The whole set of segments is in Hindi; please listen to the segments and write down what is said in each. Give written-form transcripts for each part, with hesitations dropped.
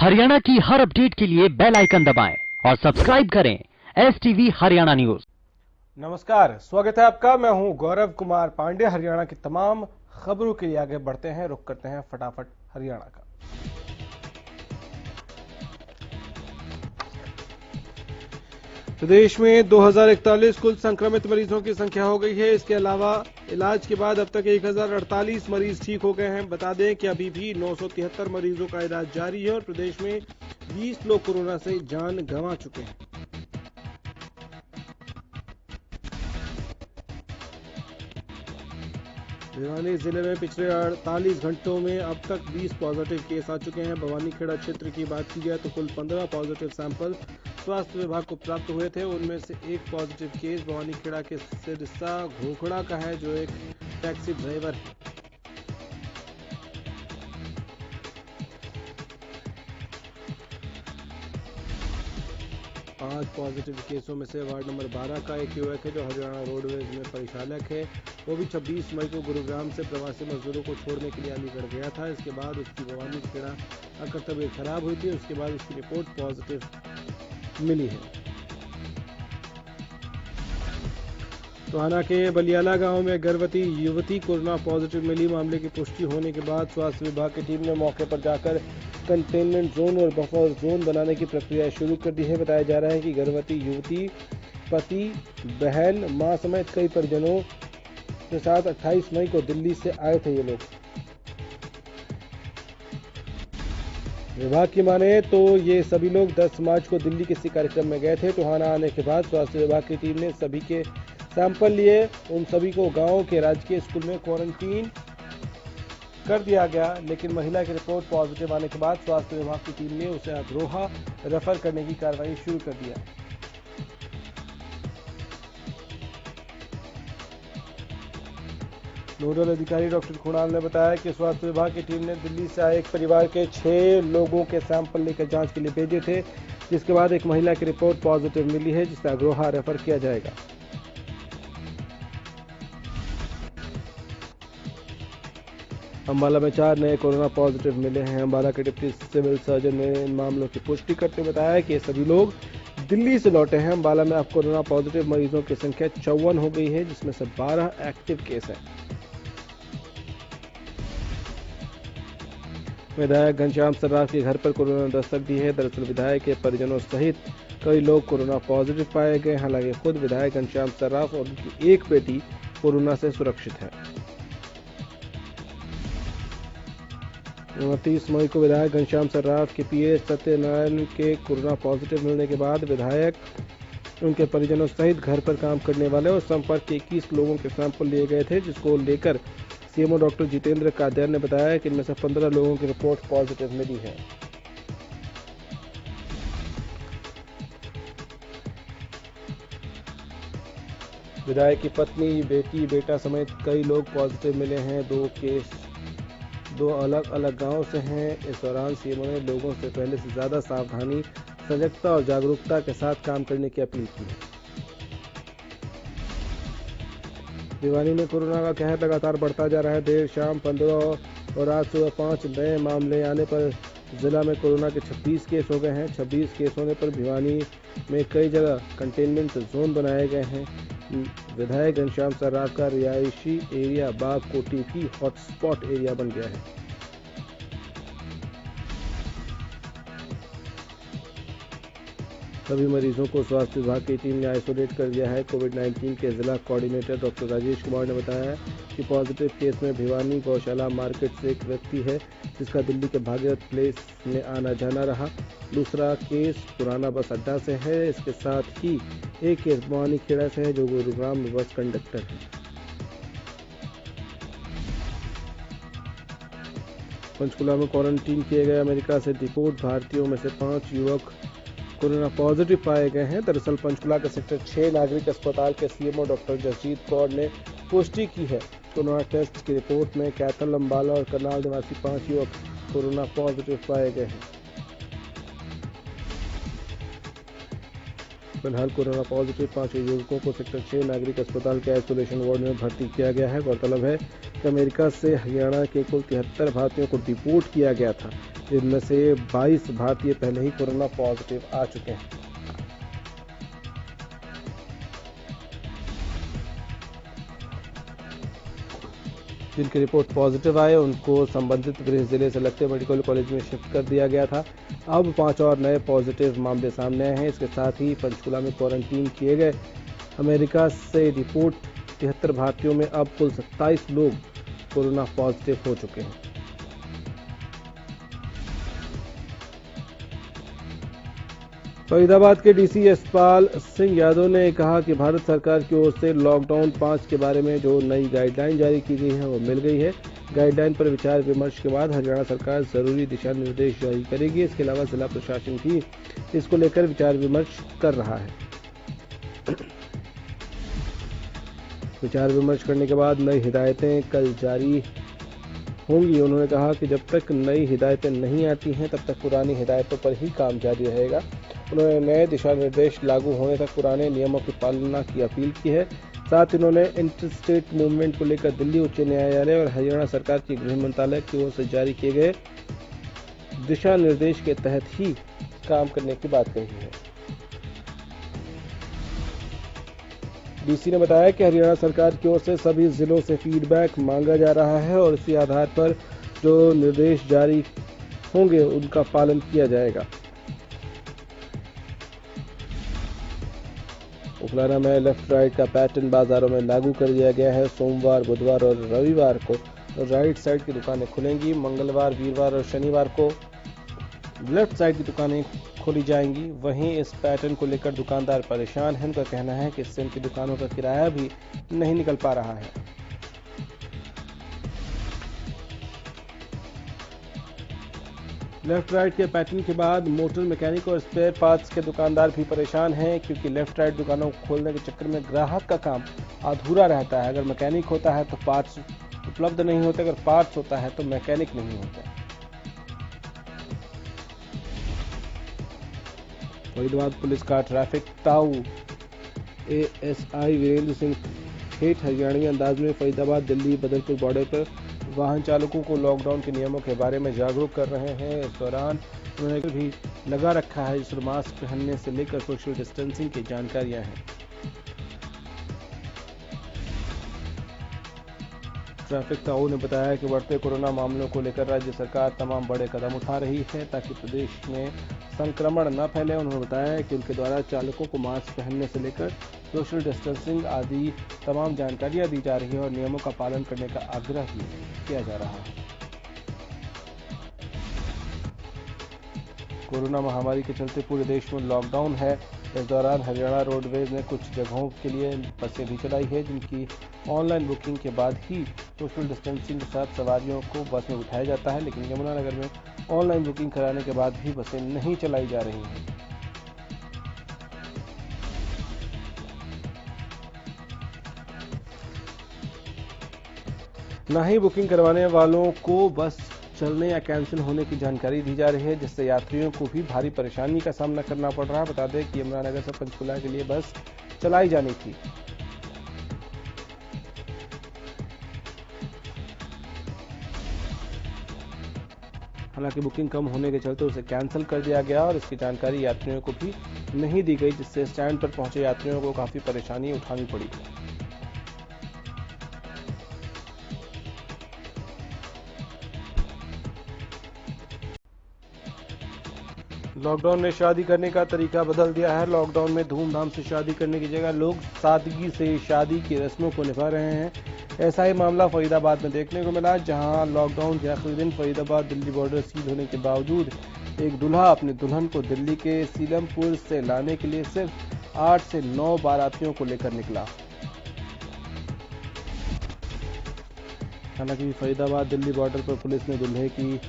हरियाणा की हर अपडेट के लिए बेल आइकन दबाएं और सब्सक्राइब करें STV हरियाणा न्यूज। नमस्कार, स्वागत है आपका। मैं हूं गौरव कुमार पांडे। हरियाणा की तमाम खबरों के लिए आगे बढ़ते हैं। रुख करते हैं फटाफट हरियाणा का। प्रदेश में 2041 कुल संक्रमित मरीजों की संख्या हो गई है। इसके अलावा इलाज के बाद अब तक 1048 मरीज ठीक हो गए हैं। बता दें कि अभी भी 973 मरीजों का इलाज जारी है और प्रदेश में 20 लोग कोरोना से जान गंवा चुके हैं। भिवानी जिले में पिछले 48 घंटों में अब तक 20 पॉजिटिव केस आ चुके हैं। भवानीखेड़ा क्षेत्र की बात की जाए तो कुल 15 पॉजिटिव सैंपल स्वास्थ्य विभाग को प्राप्त हुए थे। उनमें से एक पॉजिटिव केस भवानीखेड़ा के सिरसा घोखड़ा का है, जो एक टैक्सी ड्राइवर है। पांच पॉजिटिव केसों में से वार्ड नंबर 12 का एक युवक है जो हरियाणा रोडवेज में परिचालक है। वो भी 26 मई को गुरुग्राम से प्रवासी मजदूरों को छोड़ने के लिए अलीगढ़ गया था। इसके बाद उसकी भवानीखेड़ा आकर तबीयत खराब हुई थी। उसके बाद उसकी रिपोर्ट पॉजिटिव मिली है। टोहाना के बलियाला गांव में गर्भवती युवती कोरोना पॉजिटिव मिली। मामले की पुष्टि होने के बाद स्वास्थ्य विभाग की टीम ने मौके पर जाकर कंटेनमेंट जोन और बफर जोन बनाने की प्रक्रिया शुरू कर दी है। बताया जा रहा है कि गर्भवती युवती पति, बहन, मां समेत कई परिजनों के साथ 28 मई को दिल्ली से आए थे ये लोग। विभाग की माने तो ये सभी लोग 10 मार्च को दिल्ली किसी कार्यक्रम में गए थे। टोहाना आने के बाद स्वास्थ्य विभाग की टीम ने सभी के सैंपल लिए। उन सभी को गांव के राजकीय स्कूल में क्वारंटीन कर दिया गया, लेकिन महिला की रिपोर्ट पॉजिटिव आने के बाद स्वास्थ्य विभाग की टीम ने उसे अग्रोहा रेफर करने की कार्रवाई शुरू कर दिया। नोडल अधिकारी डॉक्टर खुणाल ने बताया कि स्वास्थ्य विभाग की टीम ने दिल्ली से आए एक परिवार के 6 लोगों के सैंपल लेकर जांच के लिए भेजे थे, जिसके बाद एक महिला की रिपोर्ट पॉजिटिव मिली है, जिसे अग्रोहा रेफर किया जाएगा। अंबाला में 4 नए कोरोना पॉजिटिव मिले हैं। अंबाला के डिप्टी सिविल सर्जन ने इन मामलों की पुष्टि करते हुए बताया कि ये सभी लोग दिल्ली से लौटे हैं। अंबाला में अब कोरोना पॉजिटिव मरीजों की संख्या 54 हो गई है, जिसमें से 12 एक्टिव केस हैं। विधायक घनश्याम सर्राफ के घर पर कोरोना दस्तक दी है। दरअसल विधायक के परिजनों सहित कई लोग कोरोना पॉजिटिव पाए गए। हालांकि खुद विधायक घनश्याम सर्राफ और उनकी एक बेटी कोरोना से सुरक्षित है। 29 मई को विधायक घनश्याम सर्राफ के पीए सत्यनारायण के कोरोना पॉजिटिव मिलने के बाद विधायक, उनके परिजनों सहित घर पर काम करने वाले और संपर्क के 21 लोगों के सैंपल लिए गए थे, जिसको लेकर सीएमओ डॉक्टर जितेंद्र कादियान ने बताया कि इनमें से 15 लोगों की रिपोर्ट पॉजिटिव मिली है। विधायक की पत्नी, बेटी, बेटा समेत कई लोग पॉजिटिव मिले हैं। 2 केस 2 अलग अलग गांव से हैं। इस दौरान सीएमओ ने लोगों से पहले से ज्यादा सावधानी, सजगता और जागरूकता के साथ काम करने की अपील की है। भिवानी में कोरोना का कहर लगातार बढ़ता जा रहा है। देर शाम 15 और आज सुबह 5 नए मामले आने पर जिला में कोरोना के 26 केस हो गए हैं। 26 केस होने पर भिवानी में कई जगह कंटेनमेंट जोन बनाए गए हैं। विधायक घनश्याम सर्राफ का रिहायशी एरिया बागकोटी भी हॉटस्पॉट एरिया बन गया है। सभी मरीजों को स्वास्थ्य विभाग की टीम ने आइसोलेट कर दिया है। कोविड-19 के जिला कोऑर्डिनेटर डॉक्टर राजेश कुमार ने बताया कि पॉजिटिव केस में भिवानी गौशाला मार्केट से एक व्यक्ति है, जिसका दिल्ली के भागीरथ प्लेस में आना जाना रहा। दूसरा केस पुराना बस अड्डा से है। इसके साथ ही एक केस भवानीखेड़ा से है, जो गुरुग्राम में बस कंडक्टर है। पंचकुला में क्वारंटीन किए गए अमेरिका से डिपोर्ट भारतीयों में से 5 युवक कोरोना पॉजिटिव पाए गए हैं। दरअसल पंचकुला के सेक्टर 6 नागरिक अस्पताल के सीएमओ डॉक्टर जसजीत कौर ने पुष्टि की है। कोरोना टेस्ट की रिपोर्ट में कैथल, अंबाला और करनाल निवासी 5 युवक कोरोना पॉजिटिव पाए गए हैं। फिलहाल कोरोना पॉजिटिव 5 युवकों को सेक्टर 6 नागरिक अस्पताल के आइसोलेशन वार्ड में भर्ती किया गया है। गौरतलब है कि अमेरिका से हरियाणा के कुल 73 भारतीयों को डिपोर्ट किया गया था। जिनमें से 22 भारतीय पहले ही कोरोना पॉजिटिव आ चुके हैं। जिनकी रिपोर्ट पॉजिटिव आए उनको संबंधित गृह जिले से लगते मेडिकल कॉलेज में शिफ्ट कर दिया गया था। अब 5 और नए पॉजिटिव मामले सामने आए हैं। इसके साथ ही पंचकुला में क्वारंटीन किए गए अमेरिका से रिपोर्ट 73 भारतीयों में अब कुल 27 लोग कोरोना पॉजिटिव हो चुके हैं। फरीदाबाद के डीसी यशपाल सिंह यादव ने कहा कि भारत सरकार की ओर से लॉकडाउन 5 के बारे में जो नई गाइडलाइन जारी की गई है वो मिल गई है। गाइडलाइन पर विचार विमर्श के बाद हरियाणा सरकार जरूरी दिशा निर्देश जारी करेगी। इसके अलावा जिला प्रशासन भी इसको लेकर विचार विमर्श कर रहा है। विचार विमर्श करने के बाद नई हिदायतें कल जारी होंगी। उन्होंने कहा कि जब तक नई हिदायतें नहीं आती हैं तब तक पुरानी हिदायतों पर ही काम जारी रहेगा। उन्होंने नए दिशा निर्देश लागू होने तक पुराने नियमों की पालना की अपील की है। साथ ही उन्होंने इंटरस्टेट मूवमेंट को लेकर दिल्ली उच्च न्यायालय और हरियाणा सरकार की गृह मंत्रालय की ओर से जारी किए गए दिशा निर्देश के तहत ही काम करने की बात कही है। डीसी ने बताया कि हरियाणा सरकार की ओर से सभी जिलों से फीडबैक मांगा जा रहा है और इसी आधार पर जो निर्देश जारी होंगे उनका पालन किया जाएगा। उखलाना में लेफ्ट राइट का पैटर्न बाजारों में लागू कर दिया गया है। सोमवार, बुधवार और रविवार को राइट साइड की दुकानें खुलेंगी। मंगलवार, वीरवार और शनिवार को लेफ्ट साइड की दुकानें खोली जाएंगी। वहीं इस पैटर्न को लेकर दुकानदार परेशान हैं। उनका कहना है कि इससे उनकी दुकानों का किराया भी नहीं निकल पा रहा है। लेफ्ट राइट के पैटर्न के बाद मोटर मैकेनिक और स्पेयर पार्ट्स के दुकानदार भी परेशान हैं, क्योंकि लेफ्ट राइट दुकानों को खोलने के चक्कर में ग्राहक का काम अधूरा रहता है। अगर मैकेनिक होता है तो पार्ट्स उपलब्ध नहीं होते, अगर पार्ट्स होता है तो मैकेनिक नहीं होता। फरीदाबाद पुलिस का ट्रैफिक ताऊ एएसआई वीरेंद्र सिंह ठेठ हरियाणवी अंदाज में फरीदाबाद दिल्ली बदरपुर बॉर्डर पर वाहन चालकों को लॉकडाउन के नियमों के बारे में जागरूक कर रहे हैं। इस दौरान उन्होंने भी लगा रखा है, जिसमें मास्क पहनने से लेकर सोशल डिस्टेंसिंग की जानकारियां हैं। ट्रैफिक ताऊ ने बताया कि बढ़ते कोरोना मामलों को लेकर राज्य सरकार तमाम बड़े कदम उठा रही है ताकि प्रदेश में संक्रमण न फैले। उन्होंने बताया कि उनके द्वारा चालकों को मास्क पहनने से लेकर सोशल डिस्टेंसिंग आदि तमाम जानकारियां दी जा रही है और नियमों का पालन करने का आग्रह भी किया जा रहा है। कोरोना महामारी के चलते पूरे देश में लॉकडाउन है। इस दौरान हरियाणा रोडवेज ने कुछ जगहों के लिए बसें भी चलाई है, जिनकी ऑनलाइन बुकिंग के बाद ही सोशल डिस्टेंसिंग के साथ सवारियों को बस में बिठाया जाता है। लेकिन यमुनानगर में ऑनलाइन बुकिंग कराने के बाद भी बसें नहीं चलाई जा रही हैं। न ही बुकिंग करवाने वालों को बस चलने या कैंसिल होने की जानकारी दी जा रही है, जिससे यात्रियों को भी भारी परेशानी का सामना करना पड़ रहा है। बता दें कि यमुनानगर से पंचकुला के लिए बस चलाई जानी थी। हालांकि बुकिंग कम होने के चलते उसे कैंसिल कर दिया गया और इसकी जानकारी यात्रियों को भी नहीं दी गई, जिससे स्टैंड पर पहुंचे यात्रियों को काफी परेशानी उठानी पड़ी। लॉकडाउन ने शादी करने का तरीका बदल दिया है। लॉकडाउन में धूमधाम से शादी करने की जगह लोग सादगी से शादी की रस्मों को निभा रहे हैं। ऐसा ही मामला फरीदाबाद में देखने को मिला, जहां लॉकडाउन के आखिरी दिन फरीदाबाद दिल्ली बॉर्डर सील होने के बावजूद एक दूल्हा अपनी दुल्हन को दिल्ली के सीलमपुर से लाने के लिए सिर्फ 8 से 9 बारातियों को लेकर निकला। हालांकि फरीदाबाद दिल्ली बॉर्डर पर पुलिस ने दूल्हे की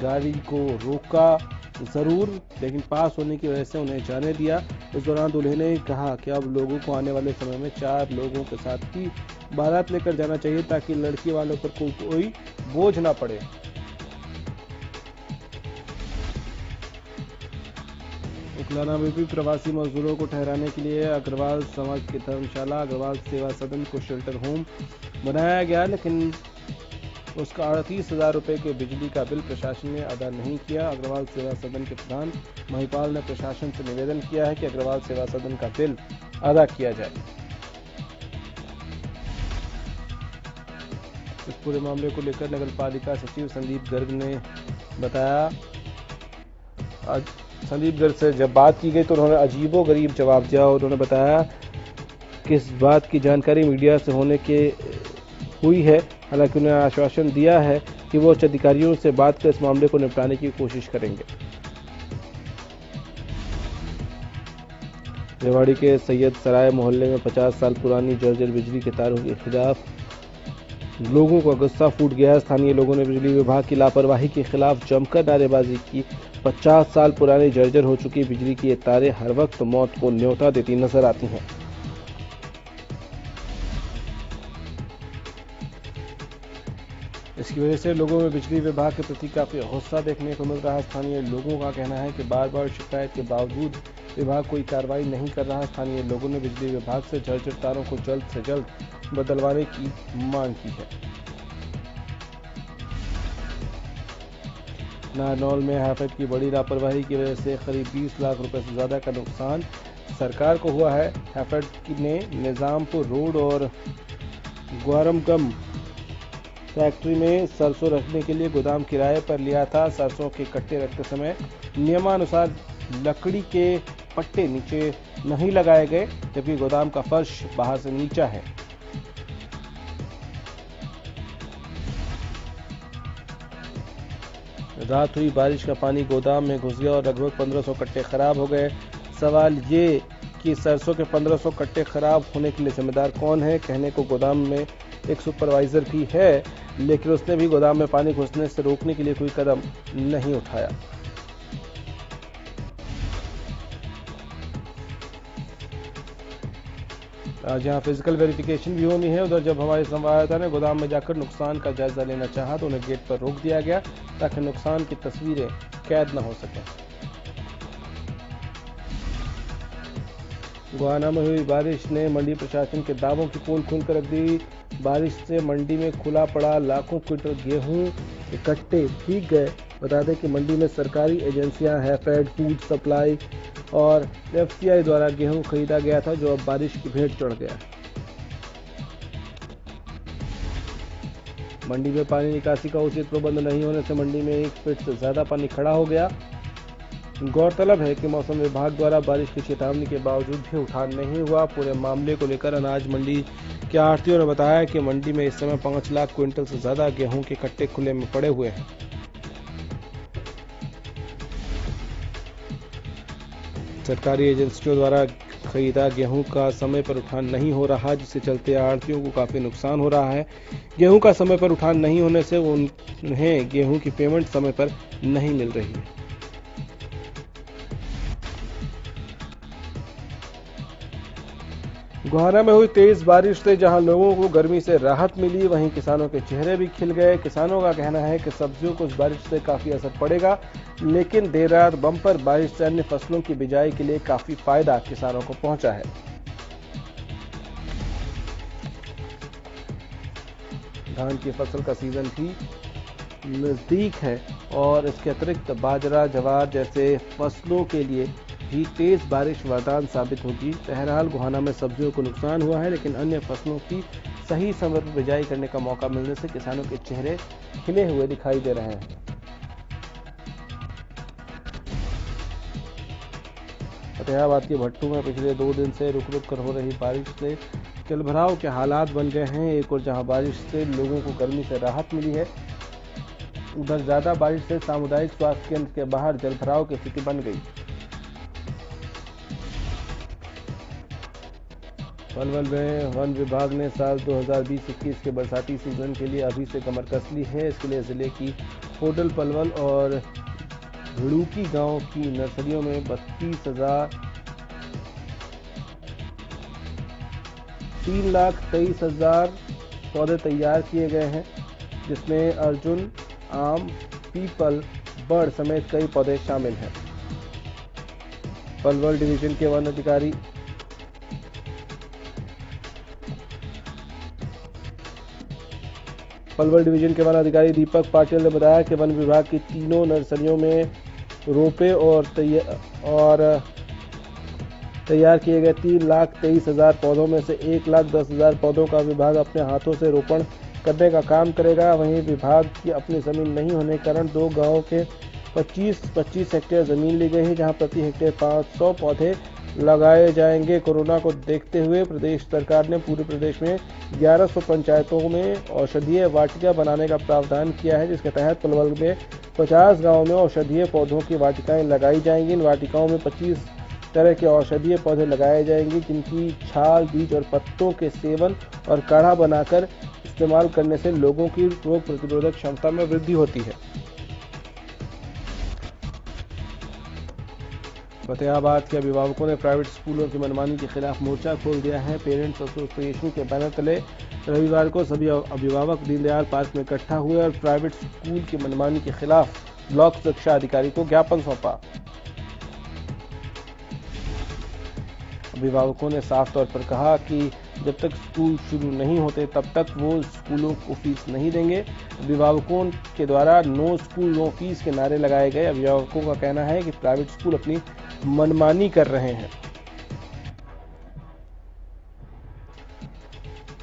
गाड़ी को रोका जरूर, लेकिन पास होने की वजह से उन्हें जाने दिया। इस दौरान दूल्हे ने कहा कि अब लोगों को आने वाले समय में 4 लोगों के साथ ही बारात लेकर जाना चाहिए, ताकि लड़की वालों पर कोई बोझ ना पड़े। उखलाना में भी प्रवासी मजदूरों को ठहराने के लिए अग्रवाल समाज की धर्मशाला अग्रवाल सेवा सदन को शेल्टर होम बनाया गया, लेकिन उसका 38,000 रुपये के बिजली का बिल प्रशासन ने अदा नहीं किया। अग्रवाल सेवा सदन के प्रधान महिपाल ने प्रशासन से निवेदन किया है कि अग्रवाल सेवा सदन का बिल अदा किया जाए। इस पूरे मामले को लेकर नगर पालिका सचिव संदीप गर्ग ने बताया, संदीप गर्ग से जब बात की गई तो उन्होंने अजीबोगरीब जवाब दिया। उन्होंने बताया कि इस बात की जानकारी मीडिया से होने के हुई है, हालांकि उन्होंने आश्वासन दिया है कि वो उच्च अधिकारियों से बात कर इस मामले को निपटाने की कोशिश करेंगे। रेवाड़ी के सैयद सराय मोहल्ले में 50 साल पुरानी जर्जर बिजली के तारों के खिलाफ लोगों का गुस्सा फूट गया। स्थानीय लोगों ने बिजली विभाग की लापरवाही के खिलाफ जमकर नारेबाजी की। 50 साल पुरानी जर्जर हो चुकी बिजली की ये तारें हर वक्त मौत को न्योता देती नजर आती हैं। इसकी वजह से लोगों में बिजली विभाग के प्रति काफी गुस्सा देखने को मिल रहा है। स्थानीय लोगों का कहना है कि बार बार शिकायत के बावजूद विभाग कोई कार्रवाई नहीं कर रहा। स्थानीय लोगों ने बिजली विभाग से जर्जर तारों को जल्द से जल्द बदलवाने की मांग की है। नारनौल में हैफेड की बड़ी लापरवाही की वजह से करीब 20 लाख रुपए से ज्यादा का नुकसान सरकार को हुआ है। हैफेड ने निजामपुर रोड और ग्वारमगम फैक्ट्री में सरसों रखने के लिए गोदाम किराए पर लिया था। सरसों के कट्टे रखते समय नियमानुसार लकड़ी के पट्टे नीचे नहीं लगाए गए, जबकि गोदाम का फर्श बाहर से नीचा है। रात हुई बारिश का पानी गोदाम में घुस गया और लगभग 1500 कट्टे खराब हो गए। सवाल ये कि सरसों के 1500 कट्टे खराब होने के लिए जिम्मेदार कौन है? कहने को गोदाम में एक सुपरवाइजर भी है, लेकिन उसने भी गोदाम में पानी घुसने से रोकने के लिए कोई कदम नहीं उठाया। आज यहाँ फिजिकल वेरिफिकेशन भी होनी है। उधर जब हमारे संवाददाता ने गोदाम में जाकर नुकसान का जायजा लेना चाहा तो उन्हें गेट पर रोक दिया गया ताकि नुकसान की तस्वीरें कैद न हो सकें। गोहाना में हुई बारिश ने मंडी प्रशासन के दावों की पोल खोलकर रख दी। बारिश से मंडी में खुला पड़ा लाखों क्विंटल गेहूं इकट्ठे भीग गए। बता दें कि मंडी में सरकारी एजेंसियां हैफेड, फूड सप्लाई और एफसीआई द्वारा गेहूं खरीदा गया था, जो अब बारिश की भेंट चढ़ गया। मंडी में पानी निकासी का उचित प्रबंध नहीं होने से मंडी में 1 फीट से ज्यादा पानी खड़ा हो गया। गौरतलब है कि मौसम विभाग द्वारा बारिश की चेतावनी के बावजूद भी उठान नहीं हुआ। पूरे मामले को लेकर अनाज मंडी के आढ़तियों ने बताया कि मंडी में इस समय 5 लाख क्विंटल से ज्यादा गेहूं के कट्टे खुले में पड़े हुए हैं। सरकारी एजेंसियों द्वारा खरीदा गेहूं का समय पर उठान नहीं हो रहा, जिससे चलते आढ़तियों को काफी नुकसान हो रहा है। गेहूं का समय पर उठान नहीं होने से उन्हें गेहूं की पेमेंट समय पर नहीं मिल रही है। गोहाना में हुई तेज बारिश से जहां लोगों को गर्मी से राहत मिली, वहीं किसानों के चेहरे भी खिल गए। किसानों का कहना है कि सब्जियों को इस बारिश से काफी असर पड़ेगा, लेकिन देर रात बम्पर बारिश से अन्य फसलों की बिजाई के लिए काफी फायदा किसानों को पहुंचा है। धान की फसल का सीजन भी नजदीक है और इसके अतिरिक्त बाजरा, जवार जैसे फसलों के लिए भी तेज बारिश वरदान साबित होगी। बहरहाल गोहाना में सब्जियों को नुकसान हुआ है, लेकिन अन्य फसलों की सही समय पर बिजाई करने का मौका मिलने से किसानों के चेहरे खिले हुए दिखाई दे रहे हैं। फतेहाबाद के भट्टू में पिछले 2 दिन से रुक रुक कर हो रही बारिश से जलभराव के हालात बन गए हैं। एक और जहां बारिश से लोगों को गर्मी से राहत मिली है, उधर ज्यादा बारिश से सामुदायिक स्वास्थ्य केंद्र के बाहर जलभराव की स्थिति बन गई। पलवल में वन विभाग ने साल 2020-21 के बरसाती सीजन के लिए अभी से कमर कस ली है। इसके लिए जिले की होटल पलवल और भिड़ूकी गांव की नर्सरियों में 3,23,000 पौधे तैयार किए गए हैं, जिसमें अर्जुन, आम, पीपल, बड़ समेत कई पौधे शामिल हैं। पलवल डिवीजन के वन अधिकारी पलवल डिवीजन के वन अधिकारी दीपक पाटिल ने बताया कि वन विभाग की तीनों नर्सरियों में रोपे और तैयार किए गए 3,23,000 पौधों में से 1,10,000 पौधों का विभाग अपने हाथों से रोपण करने का काम करेगा। वहीं विभाग की अपनी जमीन नहीं होने के कारण 2 गांवों के 25-25 हेक्टेयर जमीन ली गई है, जहां प्रति हेक्टेयर 500 पौधे लगाए जाएंगे। कोरोना को देखते हुए प्रदेश सरकार ने पूरे प्रदेश में 1100 पंचायतों में औषधीय वाटिका बनाने का प्रावधान किया है, जिसके तहत पलवल में 50 गांवों में औषधीय पौधों की वाटिकाएं लगाई जाएंगी। इन वाटिकाओं में 25 तरह के औषधीय पौधे लगाए जाएंगे, जिनकी छाल, बीज और पत्तों के सेवन और काढ़ा बनाकर इस्तेमाल करने से लोगों की रोग प्रतिरोधक क्षमता में वृद्धि होती है। फतेहाबाद के अभिभावकों ने प्राइवेट स्कूलों की मनमानी के खिलाफ मोर्चा खोल दिया है। पेरेंट्स एसोसिएशन के बैनर तले रविवार को सभी अभिभावक दीनदयाल पार्क में इकट्ठा हुए और प्राइवेट स्कूल की मनमानी के खिलाफ ब्लॉक शिक्षा अधिकारी को ज्ञापन सौंपा। अभिभावकों ने साफ तौर पर कहा कि जब तक स्कूल शुरू नहीं होते तब तक वो स्कूलों को फीस नहीं देंगे। अभिभावकों के द्वारा नो स्कूल नो फीस के नारे लगाए गए। अभिभावकों का कहना है कि प्राइवेट स्कूल अपनी मनमानी कर रहे हैं।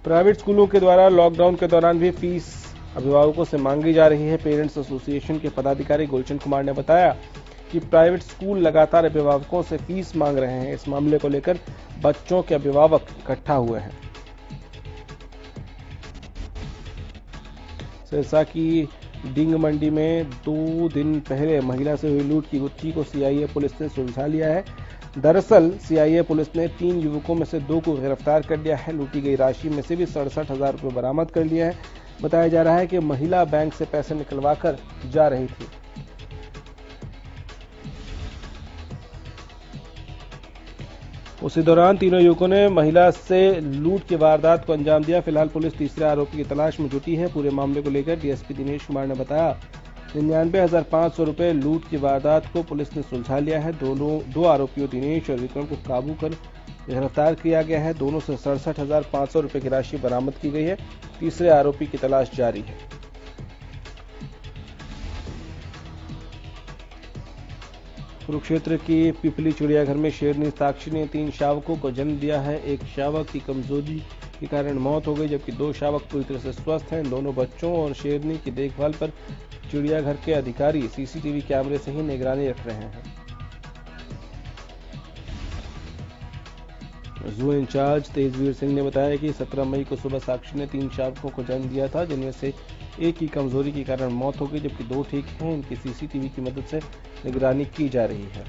प्राइवेट स्कूलों के द्वारा लॉकडाउन के दौरान भी फीस अभिभावकों से मांगी जा रही है। पेरेंट्स एसोसिएशन के पदाधिकारी गुलशन कुमार ने बताया कि प्राइवेट स्कूल लगातार अभिभावकों से फीस मांग रहे हैं। इस मामले को लेकर बच्चों के अभिभावक इकट्ठा हुए हैं। सिरसा की डिंग मंडी में 2 दिन पहले महिला से हुई लूट की गुत्थी को सीआईए पुलिस ने सुलझा लिया है। दरअसल सीआईए पुलिस ने 3 युवकों में से 2 को गिरफ्तार कर लिया है। लूटी गई राशि में से भी 67,000 रुपये बरामद कर लिया है। बताया जा रहा है कि महिला बैंक से पैसे निकलवा कर जा रही थी। उसी दौरान तीनों युवकों ने महिला से लूट की वारदात को अंजाम दिया। फिलहाल पुलिस तीसरे आरोपी की तलाश में जुटी है। पूरे मामले को लेकर डीएसपी दिनेश कुमार ने बताया 99,500 रुपये लूट की वारदात को पुलिस ने सुलझा लिया है। 2 आरोपियों दिनेश और विक्रम को काबू कर गिरफ्तार किया गया है। दोनों से 67,500 रुपये की राशि बरामद की गई है। तीसरे आरोपी की तलाश जारी है। कुरुक्षेत्र की पिपली चिड़ियाघर में शेरनी साक्षी ने 3 शावकों को जन्म दिया है। एक शावक की कमजोरी के कारण मौत हो गई, जबकि 2 शावक पूरी तरह से स्वस्थ हैं। दोनों बच्चों और शेरनी की देखभाल पर चिड़ियाघर के अधिकारी सीसीटीवी कैमरे से ही निगरानी रख रहे हैं। जू इंचार्ज तेजवीर सिंह ने बताया कि 17 मई को सुबह साक्षी ने 3 शावकों को जन्म दिया था, जिनमें से एक की कमजोरी के कारण मौत हो गई, जबकि 2 ठीक हैं। इनकी सीसीटीवी की मदद से निगरानी की जा रही है।